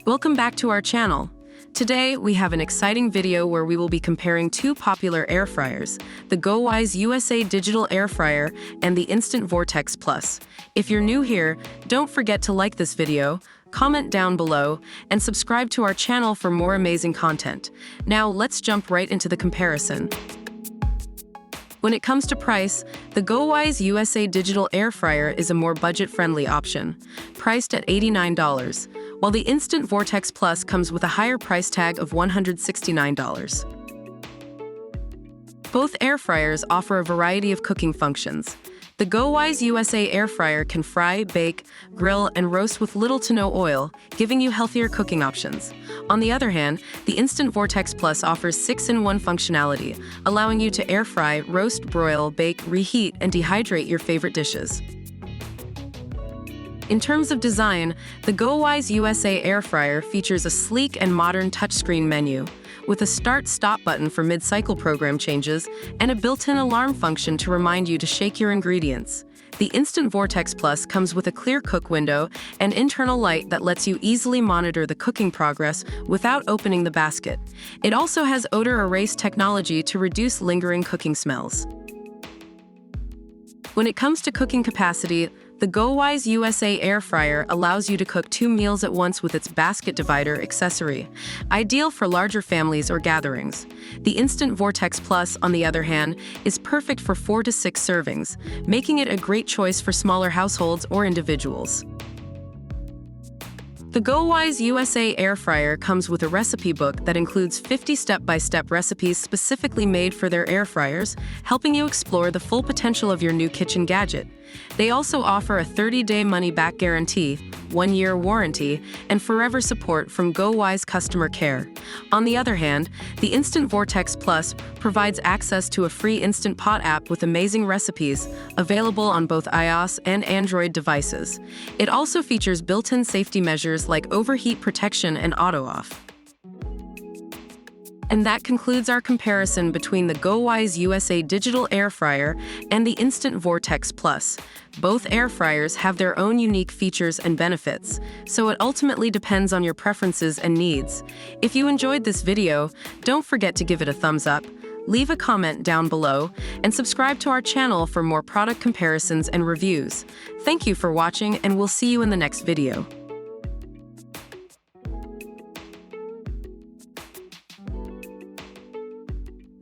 Welcome back to our channel. Today, we have an exciting video where we will be comparing two popular air fryers, the GoWISE USA Digital Air Fryer and the Instant Vortex Plus. If you're new here, don't forget to like this video, comment down below, and subscribe to our channel for more amazing content. Now, let's jump right into the comparison. When it comes to price, the GoWISE USA Digital Air Fryer is a more budget-friendly option, priced at $89, while the Instant Vortex Plus comes with a higher price tag of $169. Both air fryers offer a variety of cooking functions. The GoWISE USA Air Fryer can fry, bake, grill, and roast with little to no oil, giving you healthier cooking options. On the other hand, the Instant Vortex Plus offers 6-in-1 functionality, allowing you to air fry, roast, broil, bake, reheat, and dehydrate your favorite dishes. In terms of design, the GoWISE USA Air Fryer features a sleek and modern touchscreen menu, with a start-stop button for mid-cycle program changes and a built-in alarm function to remind you to shake your ingredients. The Instant Vortex Plus comes with a ClearCook window and internal light that lets you easily monitor the cooking progress without opening the basket. It also has Odor Erase Technology to reduce lingering cooking smells. When it comes to cooking capacity, the GoWISE USA Air Fryer allows you to cook 2 meals at once with its basket divider accessory, ideal for larger families or gatherings. The Instant Vortex Plus, on the other hand, is perfect for 4 to 6 servings, making it a great choice for smaller households or individuals. The GoWISE USA Air Fryer comes with a recipe book that includes 50 step-by-step recipes specifically made for their air fryers, helping you explore the full potential of your new kitchen gadget. They also offer a 30-day money-back guarantee, 1-year warranty, and forever support from GoWISE customer care. On the other hand, the Instant Vortex Plus provides access to a free Instant Pot app with amazing recipes, available on both iOS and Android devices. It also features built-in safety measures like overheat protection and auto-off. And that concludes our comparison between the GoWISE USA Digital Air Fryer and the Instant Vortex Plus. Both air fryers have their own unique features and benefits, so it ultimately depends on your preferences and needs. If you enjoyed this video, don't forget to give it a thumbs up, leave a comment down below, and subscribe to our channel for more product comparisons and reviews. Thank you for watching, and we'll see you in the next video.